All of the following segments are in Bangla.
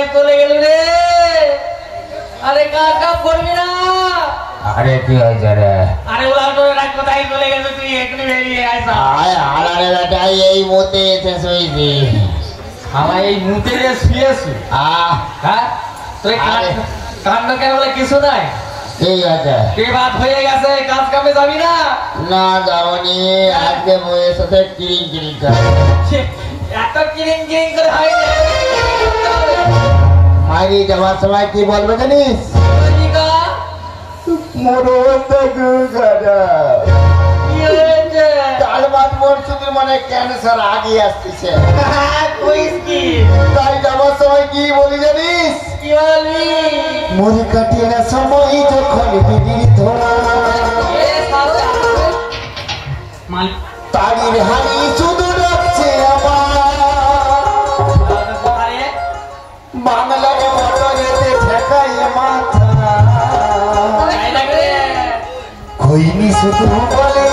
কোথায় চলে গেল রে? আরে কাজ কাম করবি না? আরে কি হয়েছে রে? আরে ওলা কোথায় চলে গেল? তুই এখনই বেরিয়ে আয়। আরে বেটা এই মুতে এসে শুয়েছি। আমার এই মুতে শুয়েছি? হ্যাঁ তুই কাণ্ড কেবল কিছু নাই। ঠিক আছে কি বাদ হয়ে গেছে? কাজ কামে যাবি না? না যাবনি, আজকে বইয়ের সাথে কিরিং কিরিং করে। এত কিরিং কিরিং করে হয় না। মাইরি যাওয়ার সময় কি বলবে জানিস? মানে ক্যান্সার আগে আসতেছে। তাই যাওয়ার সময় কি বলি জানিস? কি বলবি? মুড়ি কাটিয়ে না সময় যখন বিড়ির ধরা তারির হানি শুধু রাখছে আমার বাংলার মটরেতে ঠেকাই মাথা খৈনি শুধু বলে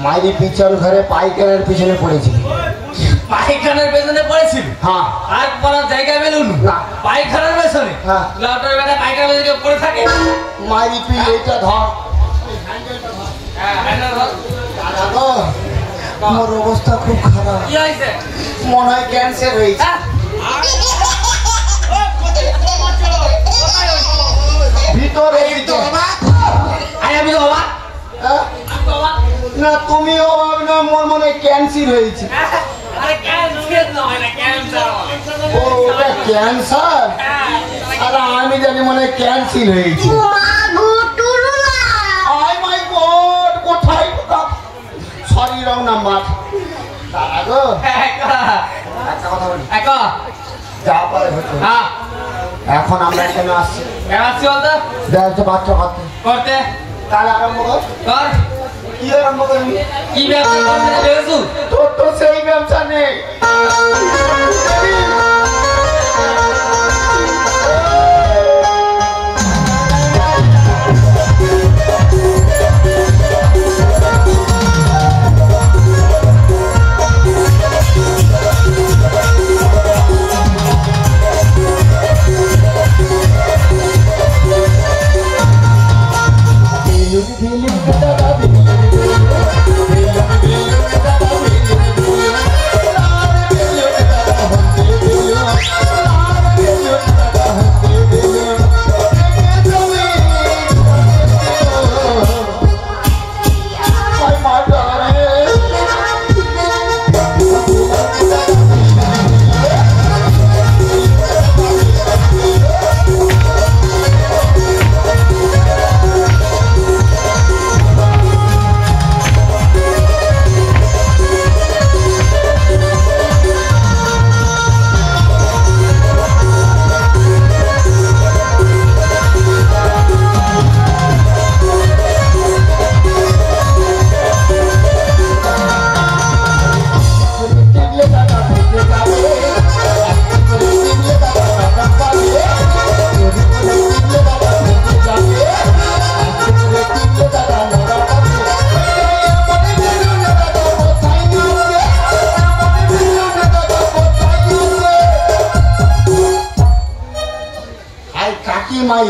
মাইরি পিছন ঘরে পাইখানার পিছনে পড়েছিল। পায়খানার পেছনে পড়েছিল? হ্যাঁ। আর পড়ার জায়গা পেলুন না? পায়খানার পেছনে? হ্যাঁ। লটার বেলা পায়খানার পেছনে পড়ে থাকে? মাইরি তুই এটা ধর। হ্যাঁ হ্যান্ডেল ধর। আমার অবস্থা খুব খারাপ। কি হয়েছে? মনে হয় ক্যান্সার হয়েছে। ভিতরে আমি তো বাবা না, তুমি অবাক না, মোর মনে ক্যান্সার হয়েছে। ক্যান্সার? আরে আমি জানি মনে ক্যান্সার হয়েছে। কোথায় সরি রং নাম্বার। এখন আমরা কেন আসছি? বাচ্চা করতে তাহলে আরম্ভ কর। কি আরম্ভ করবি? কি ব্যবসা করতে? তোর তো সেই ব্যবসা নেই।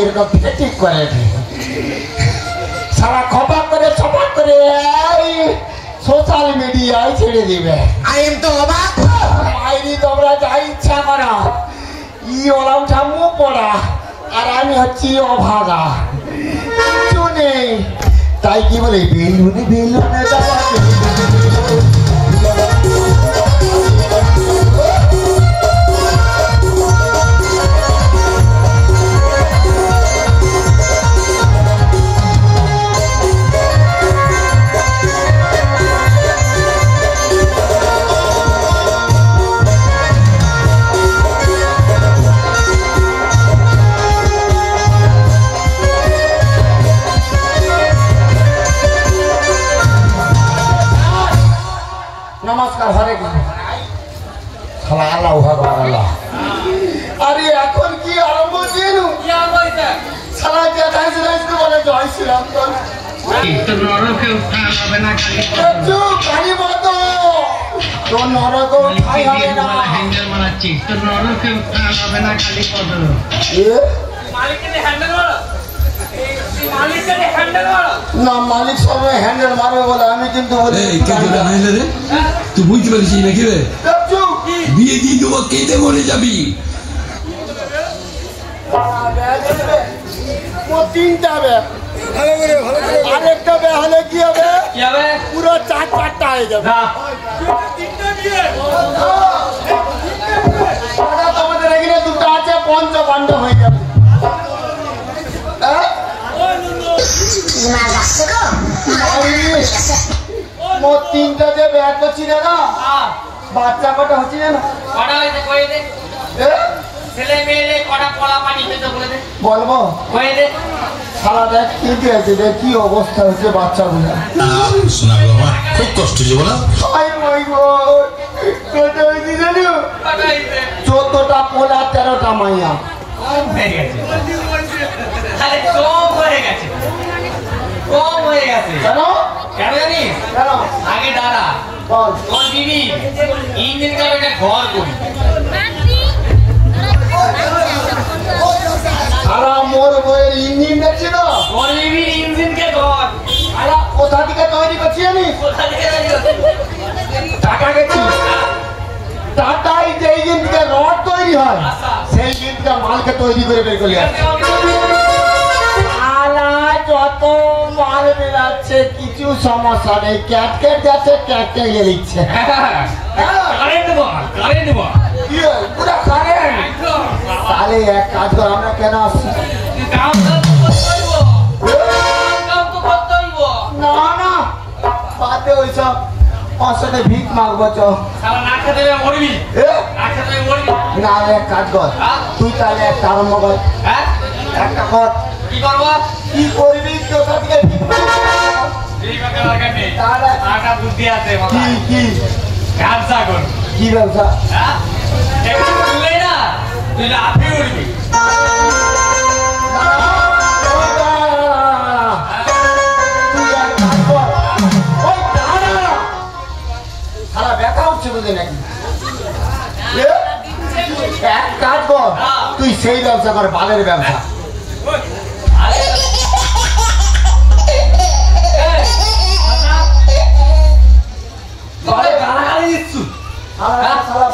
এরকম ঠিক করে সারা খপা করে ছপা করে সোশ্যাল মিডিয়ায় ছেড়ে দিবে। আই এম তো অবাক। মাইরি তোমরা যা ইচ্ছা করো, ই ওলাম ঠামু পড়া আর আমি হচ্ছি অভাগা, কিছু নেই। তাই কি বলে বেলুনে বেলুনে যাওয়া নমস্কার হরে কৃষ্ণ। আল্লাহ ভগবান আল্লাহ। আরে এখন কি আরম্ভ দিন সারা দেখাইছে বলে জয় শ্রীরাম কালী মত তোর নরক ঠাই হবে না। না মালিক সবাই হ্যান্ডেল মারবে বলে আমি কিন্তু তুই বুঝতে পারছিস নাকি রে? বিয়ে দিয়ে দেবো, কেঁদে মরে যাবি। তিনটা ব্যাগ আরেকটা ব্যাগ হলে কি হবে? পুরো চারটা হয়ে যাবে। তোমাদের এখানে দুটো আছে, পঞ্চপাণ্ড হয়ে যাবে। মোট তিনটা যে ব্যাগ করছি না, বাচ্চা কটা হচ্ছে না? বলবো সারা দেখ কি আছে, দেখ কি অবস্থা হচ্ছে বাচ্চাগুলো। খুব কষ্ট হচ্ছে বলো। 14টা পোলা 13টা মাইয়া। কেন জানিস? আগে দাঁড়া, তোর দিদি ইঞ্জিন কাপে একটা ঘর করি। সারা মোর বইয়ের ইঞ্জিন দেখছি তো, তোর দিদির ইঞ্জিনকে ঘর। কোথা থেকে তৈরি করছি আমি? কোথা থেকে তৈরি করছিস? টাকা গেছি টাটাই যে ইঞ্জিন থেকে রড তৈরি হয়, সেই ইঞ্জিনটা মালকে তৈরি করে বের করলি। যত মাল বেরাচ্ছে কিছু সমস্যা নেই, ক্যাটকেট যাচ্ছে ক্যাটকেট গেলিচ্ছে। তাহলে এক কাজ কর, আমরা কেন আসছি? না না বাদে ওইসব, ওর সাথে ভিক মাগবো চ। না এক কাজ কর, তুই তাহলে একটা আরম্ভ কর, একটা কর। কি করবো? কি করবি? কোথা থেকে ভিক বুদ্ধি আছে, কি কি ব্যবসা কর। কি ব্যবসা? না তুই লাফিয়ে উঠবি। সারা ব্যথা হচ্ছে বুঝলি নাকি? এক কাজ কর, তুই সেই ব্যবসা কর, বালের ব্যবসা।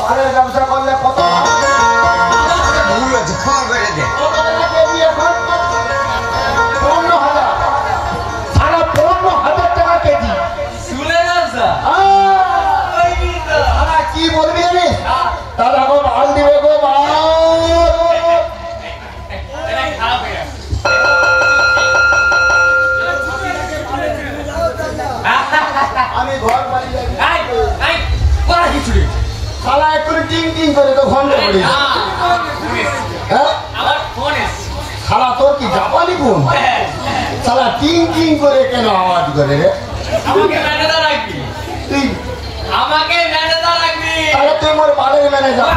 বালের ব্যবসা করলে কত কি বলবি জানিস? দাদা গো মাল দিবে গো মাল। আমি ঘর বাড়ি শালা একটু টিং টিং করে তো ঘন্ট করিস। শালা তোর কি জাপানি কোন? শালা টিং টিং করে কেন আওয়াজ করে রে? আমাকে ম্যানেজার রাখবি তুই? আমাকে ম্যানেজার রাখবি। তাহলে তুই মোর বালের ম্যানেজার।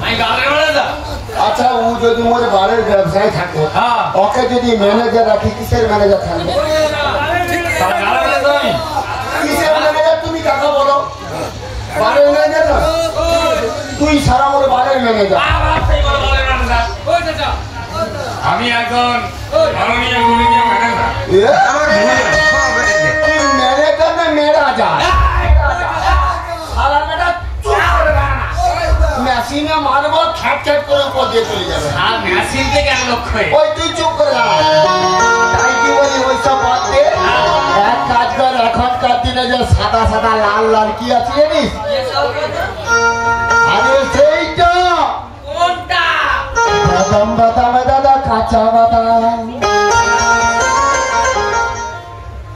আমি বালের ম্যানেজার। আচ্ছা ও যদি মোর বালের ব্যবসায় থাকে, ওকে যদি ম্যানেজার রাখি, কিসের ম্যানেজার থাকবে? কিসের ম্যানেজার তুমি কাকা বলো? বালের ম্যানেজার? তুই সারা মোর বালের ম্যানেজার। আমি এখন মাননীয় গুরুজির ম্যানেজার। আমার ম্যানেজার না মেরা যায় মেশিনে মারবো খ্যাট খ্যাট করে উপর দিয়ে চলে যাবে আর মেশিন থেকে এক লক্ষ ওই তুই চুপ করে দাঁড়া তাই কি বলি ওইসব বাদ দে এক কাজ কর এখনকার দিনে যে সাদা সাদা লাল লাল কি আছে জানিস আরে সেইটা কোনটা বাদাম বাদাম দাদা কাঁচা বাদাম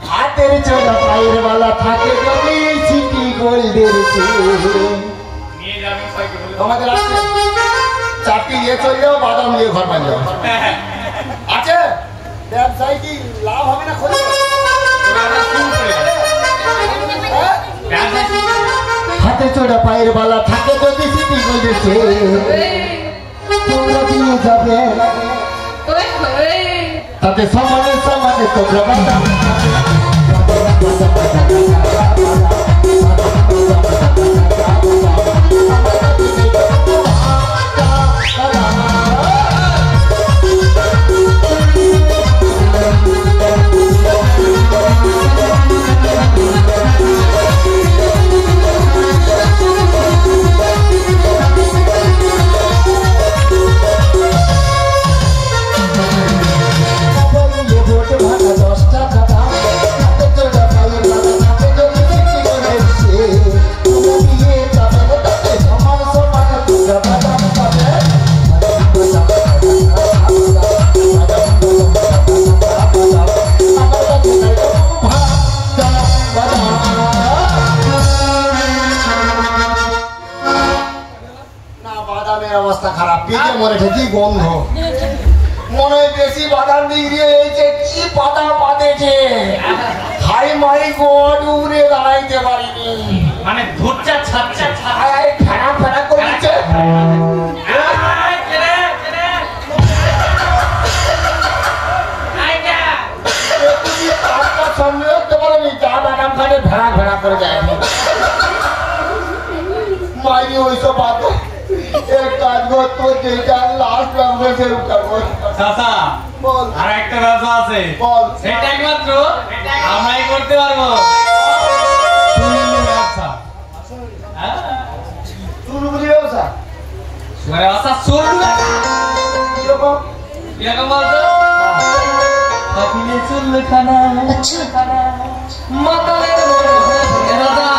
হাতের চোরা পায়ের বালা থাকে যদি সিটি গোল্ডের নিয়ে যাবেন সাইকেল। তোমাদের আছে চারটি নিয়ে চলে যাও বাদাম নিয়ে ঘর বান যাও আছে ব্যবসায় কি লাভ হবে না খোঁজ হাতে চোরা পায়ের বালা থাকে যদি সিটি গোল্ডের তোমরা দিয়ে যাবে তাতে সমানে সমানে তোমরা বাদাম অবস্থা খারাপ পেটে মরে কি গন্ধ মনে হয় বেশি বাদাম বিক্রি হয়েছে কি পাতা পাতেছে হাই মাই গড উড়ে দাঁড়াইতে পারিনি মানে ধুরচা ছাড়ছে ফেনা ফেনা করে দিচ্ছে সামনে রাখতে পারেনি চা বাদাম খাটে ভেড়া ভেড়া করে যায় মাইনি ওইসব বাদ এক কাজ করতো যেটা লাস্ট লাগবে সে উঠাবো চাচা বল আর একটা ব্যবসা আছে বল সেটা একমাত্র আমরাই করতে পারবো ব্যবসা চুলগুলি ব্যবসা মানে ব্যবসা চলবে কিরকম কিরকম বলতো কপিলে চুল খানা মাতালের দাদা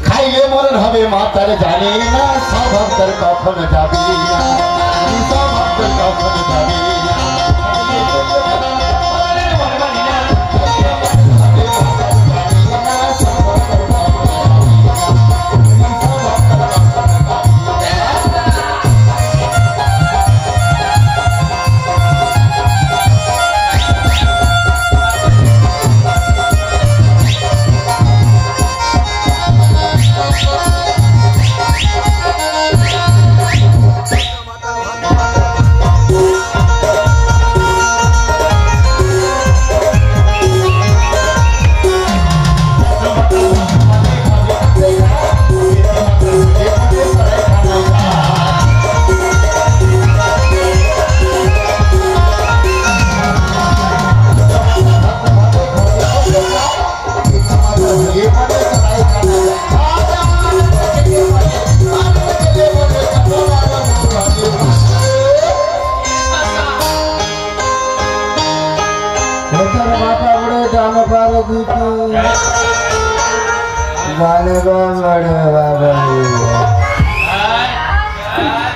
খাইলে মরণ হবে মাতার জানি না সব ভক্তর কখন যাবি না সব ভক্তর কখন যাবি না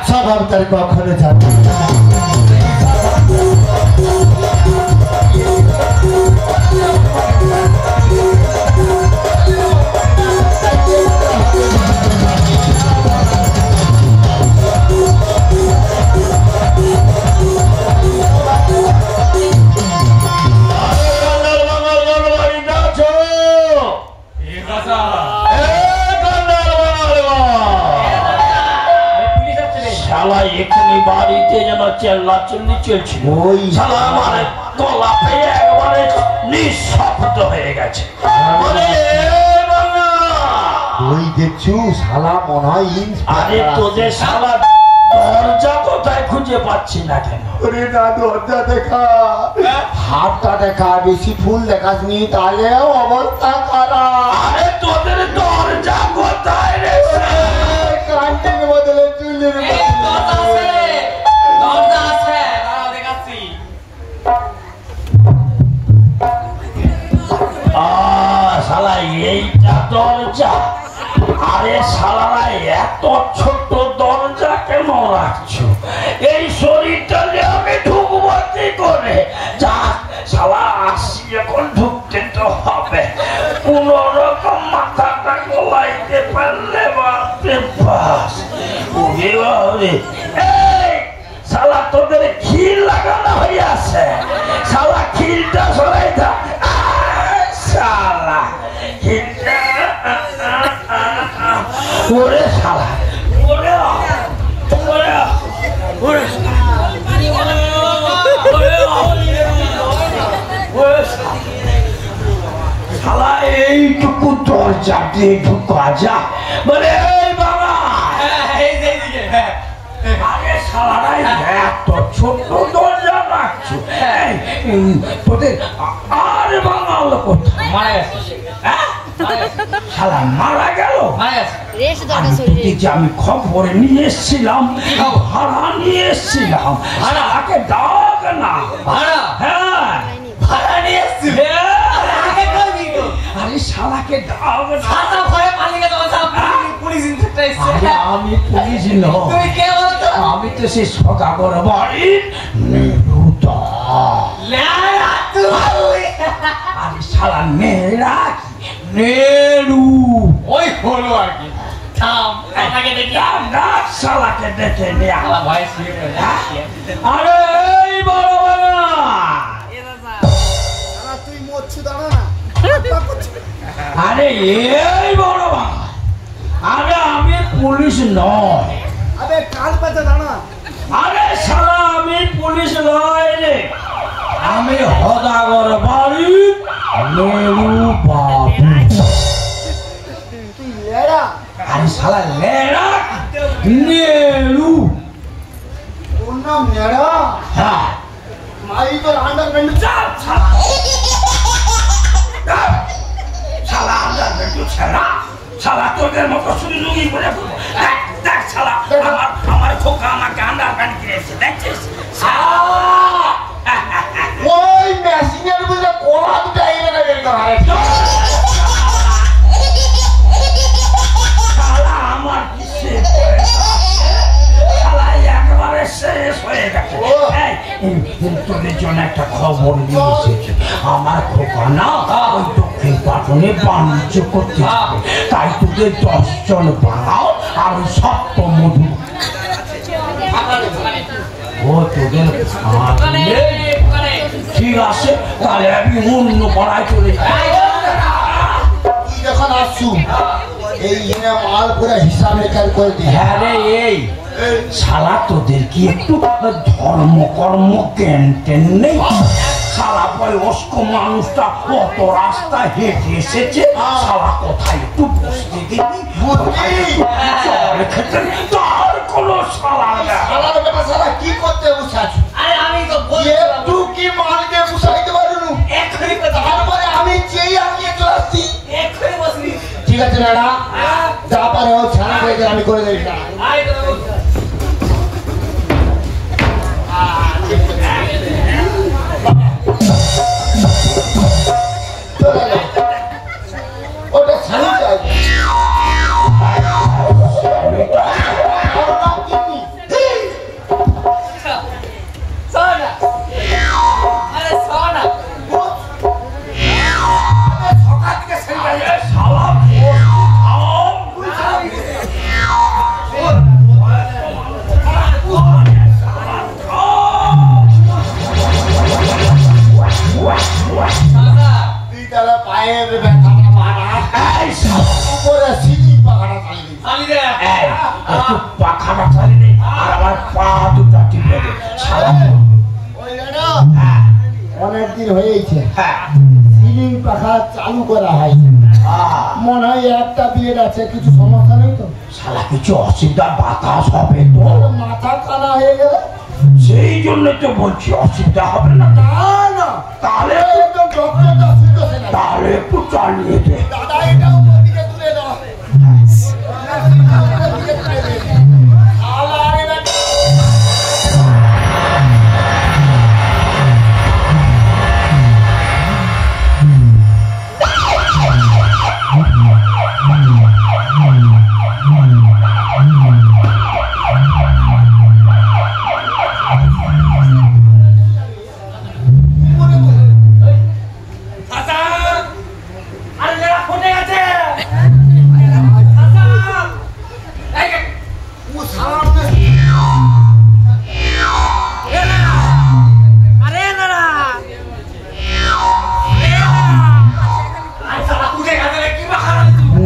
সব কখনো যাবে বাড়িতে যেন চেল্লাচল্লি চলছিল ওই শালা মানে গলা পেয়ে একবারে নিঃশব্দ হয়ে গেছে ওই দেখছু শালা মনে হয় আরে তোদের শালা দরজা কোথায় খুঁজে পাচ্ছি না কেন? ওরে না দরজা দেখা, হাতটা দেখা, বেশি ফুল দেখাসনি, তাহলে অবস্থা খারাপ। আরে তোদের দরজা কোথায় রে? কান্তির বদলে চুলের দরজা আছে, দাঁড়াও দেখাচ্ছি। শালা এইটা দরজা? আরে শালারা এত ছোট দরজা কেন রাখছো? এই শরীরটা যে আমি ঢুকবো কি করে? যাক শালা আসি, এখন ঢুকতে তো হবে। কোন রকম মাথাটা গলাইতে পারলে বাপরে বাস। ওরে বাবা, এই শালা তোদের খিল লাগানো হয়ে আছে, শালা খিলটা সরাই দা। শালা খিলটা ওরে শালা, ওরে ওরে ওরে শালা এইটুকু দরজা দিয়ে ঢুকা যা মানে? এই বাবা, আরে শালারাই এত ছোট দরজা রাখছো, তোদের আর বাঙাল কোথায়? মারা গেছে, শালা মারা গেল? মারা গেছে। আমি খবর নিয়ে এসছিলাম, ভাড়া নিয়ে এসছিলাম। ভাড়াকে ডাক না। ভাড়া? হ্যাঁ ভাড়া নিয়ে এসছি। আরে শালাকে ডাক না। ছাতা ভয়ে পালিয়ে গেছে, পুলিশ ইন্সপেক্টর এসেছে। আরে আমি পুলিশ নই, তুমি কে বলতো? আমি তো সেই সদাগর বাড়ির নেড়ুদা। লেরা তুই? আরে শালা নেড়া কি নেড়ু? ওই হলো আর কি। থাম, আপনাকে দেখি। ডাক শালাকে দেখে নে। আমার ভয়েস শুয়ে গেছে। আরে এই বড় বাবা, তুই মরছু দাঁড়া না। আরে এই বড় বাবা, আরে আমি পুলিশ নয়। আরে কাল পাতে দাঁড়া। আরে শালা আমি পুলিশ নয় রে, আমি হদাগর বাড়ি নেড়ু বাবু। তুই লেড়া? আরে শালা লেড়া নেড়ু। ওর নাম লেড়া? হ্যাঁ মাই তোর আন্ডারপ্যান্ট। শালা আমরা বেটু ছেড়া, শালা তোদের মতো শুধু লুঙ্গি পরে ঘুরবো। দেখ শালা, আমার খোকা আমাকে আন্ডারপ্যান্ট কিনেছে, দেখছিস? ওই মেশিনের বুঝে কোলা দুটো এনে বের করা হয়েছে। শালা আমার কিসে শালা একেবারে শেষ হয়ে গেছে। তোদের জন্য একটা খবর নিয়ে এসেছে। আমার খোকা না ওই দক্ষিণ পাটনে বাণিজ্য করতে যাবে, তাই তোদের 10 জন বানাও আর ওই সপ্ত মধু। ও তোদের ঠিক আছে, তাহলে আমি অন্য পাড়ায় চলে যাই। তুই যখন আসছু এই এনে মাল করে হিসাব রেখার করে দি। হ্যাঁ রে, এই শালা তোদের কি একটু ধর্ম কর্ম জ্ঞান নেই? শালা বয়স্ক মানুষটা কত রাস্তা হেঁটে এসেছে, শালা কোথায় একটু বসতে দিবি, জল খেতে তার কোনো শালা নেই। শালার বেটা শালা কি করতে বসে আছো? আরে আমি তো একটু কি মালকে বুঝাইতে পারুন? এক্ষুনি কথা তারপরে আমি যেই আনিয়ে চলে আসছি। এক্ষুনি বসবি। ঠিক আছে ম্যাডাম, যা পারে ও ছাড়া হয়ে যায় আমি করে দেবো। আয় তো ওটা ছাড়ি যায়। সোনা, আরে সোনা, সকাল থেকে সেই শালা তুই তাহলে পায়ের ব্যথা মারা উপরে সিঁড়ি পাখাটা চালিয়ে আমি দে। একটু পাখাটা চালিয়ে আর আমার পা দুটা টিপে দে। শালা অনেকদিন হয়েছে হ্যাঁ সিঁড়ি সিলিং পাখা চালু করা হয় মনে হয় একটা বিয়ের আছে কিছু সমস্যা নেই তো শালা কিছু অসুবিধা বাতাস হবে তো মাথা কানা হয়ে গেলে সেই জন্য তো বলছি অসুবিধা হবে না না না তাহলে একদম ডক্টরটা শুনতেছে না তাহলে একটু চালিয়ে দে দাদা এটা ওদিকে তুলে দাও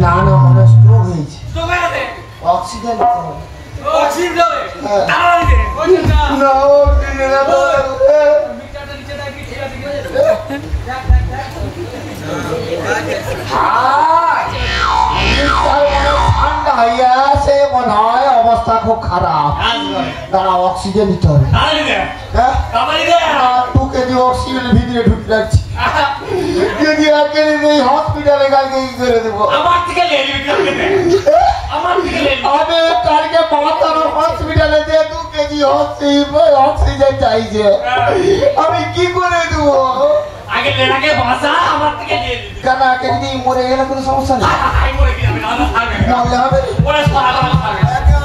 না না মানে স্ট্রোক হয়েছে অক্সিজেন না ঠান্ডা হয়ে আছে মনে হয় অবস্থা খুব খারাপ দাঁড়া অক্সিজেন দিতে হবে দু কেজি অক্সিজেনের ভিতরে ঢুকে রাখছি যদি হসপিটালে কালকে কি করে দেবো আমি কালকে মাতার হসপিটালে যে 2 কেজি অক্সিজেন চাইছে আমি কি করে দেবো কেন আগে যদি মরে গেলে কোনো সমস্যা নেই মরলে হবে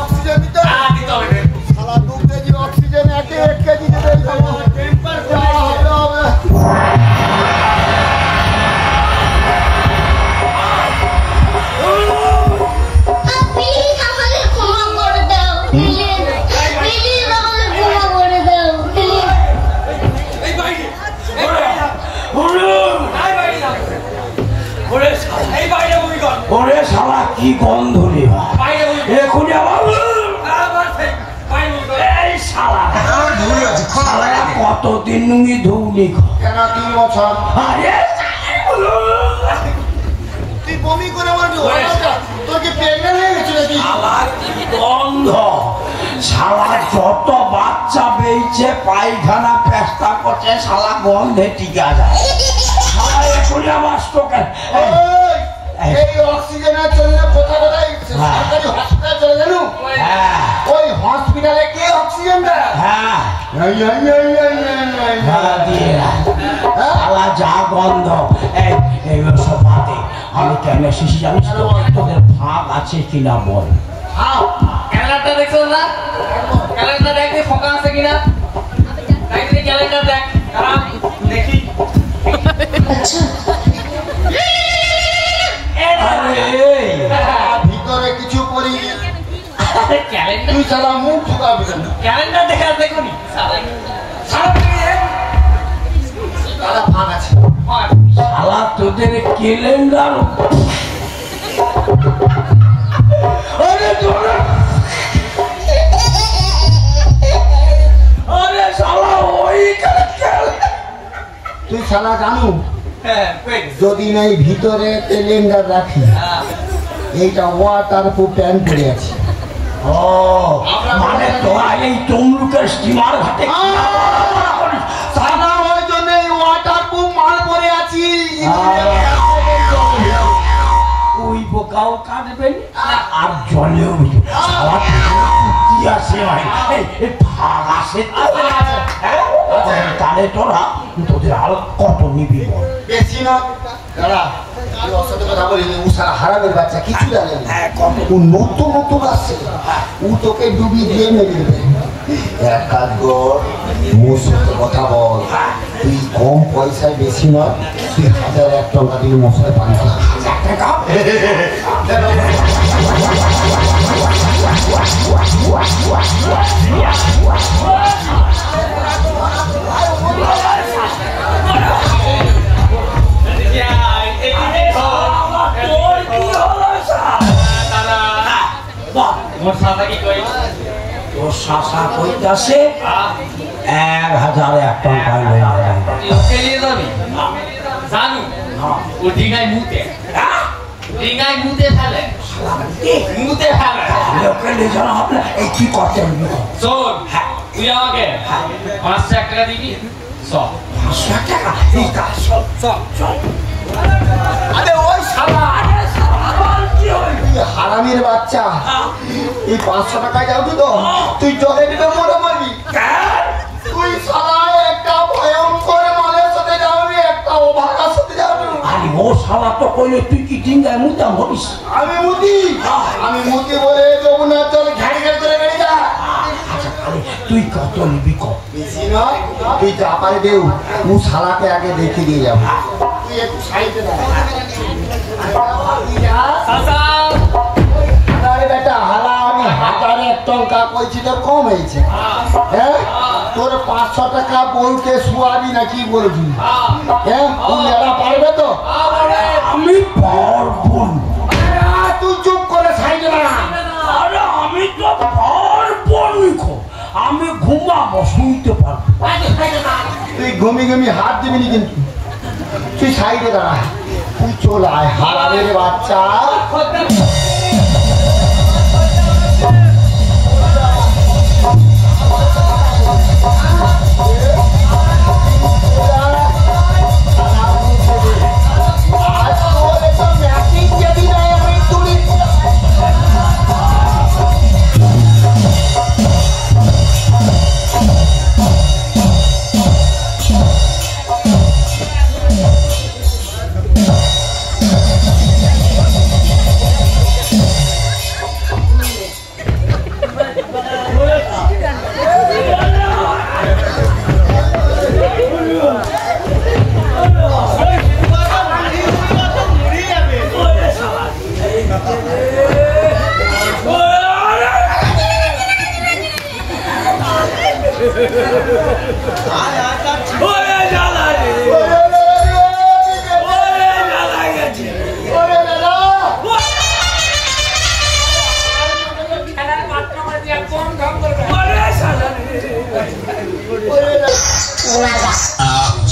অক্সিজেন দিতে হবে 2 কেজি অক্সিজেন 1 কেজি দেবে হবে ওরে শালা কি গন্ধ রে এখনই আবার এই শালা শালা কতদিন নুঙ্গি ধুবনি কেন 3 বছর আরে তুই বমি করে মারবি তোর কি প্রেগন্যান্ট হয়ে গেছে নাকি শালা কি গন্ধ শালা যত বাচ্চা বেইছে পায়খানা পেস্তা করছে শালা গন্ধে টিকা যায় শালা এখনই আবার স্ট্রোকে এই অক্সিজেনের জন্য কোথায় কোথায় সরকারি হসপিটাল চলে জানো ওই হসপিটালে কে অক্সিজেন দেয় হ্যাঁ যা গন্ধ এই সব বাদে আমি কেন শিশি জানিস তো তোদের ভাগ আছে কিনা বল ক্যালেন্ডার দেখছো না ক্যালেন্ডার দেখে ফাঁকা আছে কিনা তাই ক্যালেন্ডার দেখ দেখি ভিতরে কিছু করি ক্যালেন্ডার তুই সারা মুখ ঢুকাবি ক্যালেন্ডার দেখা দেখুনি সারা ভাগ আছে শালা তোদের ক্যালেন্ডার আরে শালা ওই তুই সারা জানু যদি নাই ভিতরে ক্যালেন্ডার রাখি এইটা ওয়াটার প্রুফ প্যান্ট পরে আছে ও মানে তোরা এই তমলুকের স্টিমার ঘাটে সারা ওই জন্য ওয়াটার প্রুফ মাল পরে আছি ওই বোকাও কাটবেন আর জলেও আসে ভাগ আসে তাহলে তোরা তোদের আর কত নিবি বল বেশি না দাঁড়া তুই ওর সাথে কথা বলি ও সারা হারামের বাচ্চা কিছু জানে না ও নতুন নতুন আসছে ও তোকে ডুবি দিয়ে মেরে দেবে এক কাজ কর মোর সাথে কথা বল তুই কম পয়সায় বেশি না তুই 1001 টাকা দিয়ে মশায় পানি খা 1000 টাকা তোর শাসা কইতাছে 1001 টাকা জানু ডিঙায় মুতে ডিঙায় মুতে ফেলে মুতে ফেলে লোকে জানা হবে এই কি করতে শোন তুই আমাকে 5 লাখ টাকা দিবি সব 5 লাখ টাকা এই কাজ সব আরে ওই শালা হারামির বাচ্চা এই 500 টাকা যাবি তো তুই জলে দিবে মরে মারবি তুই শালা একটা ভয়ঙ্কর মালের সাথে যাবি একটা অভাগার সাথে যাবি আরে ও শালা তো কইলে তুই কি ডিঙ্গায় মুতাম হবিস আমি মুতি বলে যমুনার জল ঘাড়ি ঘাড়ি করে বেরিয়ে যা আচ্ছা আরে তুই কত নিবি কত বেশি নয় তুই যা পারে দেউ ও শালাকে আগে দেখে দিয়ে যাবো তুই একটু সাইডে দাঁড়া আরে বেটা হালা আমি 1000 টাকা কইছি তোর কম হয়েছে হ্যাঁ তোর 500 টাকা বউকে শুয়াবি না কি বলবি হ্যাঁ তুই এরা পারবে তো আমি পারবো তুই চুপ করে সাইডে দাঁড়া আরে আমি তো পারবো আমি ঘুমাবো শুইতে পারবো তুই ঘুমি হাত দিবি নি কিন্তু তুই সাইডে দাঁড়া তুই চল আয় হারামের বাচ্চা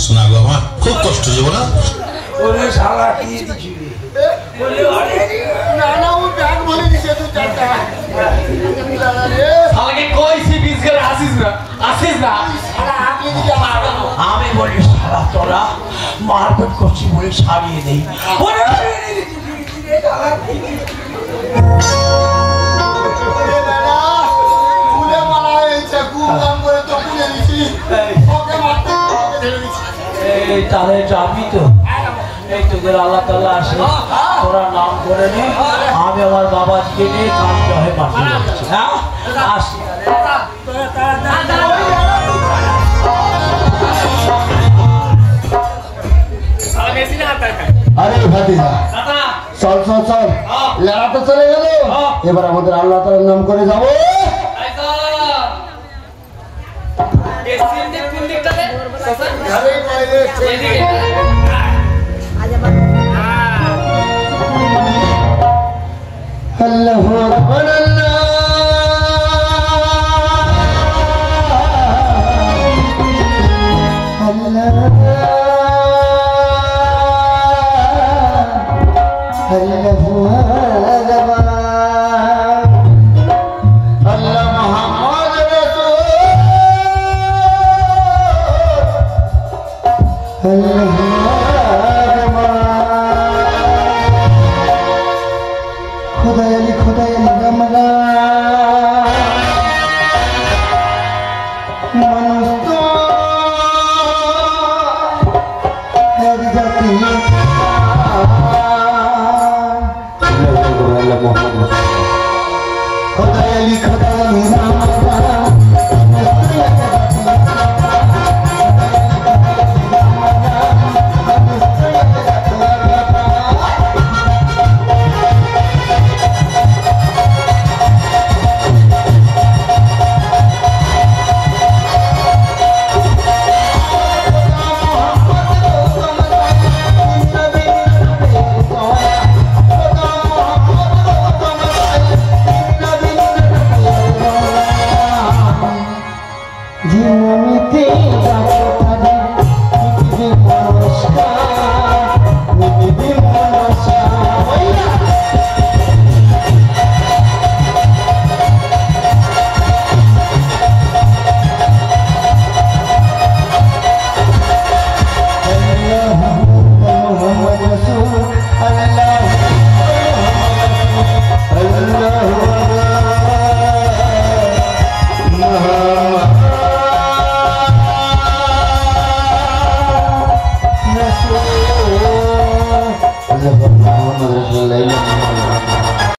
শোনা গো আমার খুব কষ্ট হয়ে না ওরে শালা কি দিছিলি বলে আরে না ও ব্যাগ বলে দিছে তুই চারটা শালাকে কইছি বিষ করে আসিস না আমি বলি শালা তোরা মারপিট করছি বলে সারিয়ে দেই তাহলে যাবি তো এই তোদের আল্লাহ তাআলা আসে তোরা নাম করে নে আমি আমার বাবাজিকে নিয়ে কাম জহে মাটি যাচ্ছি হ্যাঁ আসি আরে ভাতিজা চল লড়া তো চলে গেল এবার আমাদের আল্লাহ তাআলার নাম করে যাবো আল্লাহু আকবার Allah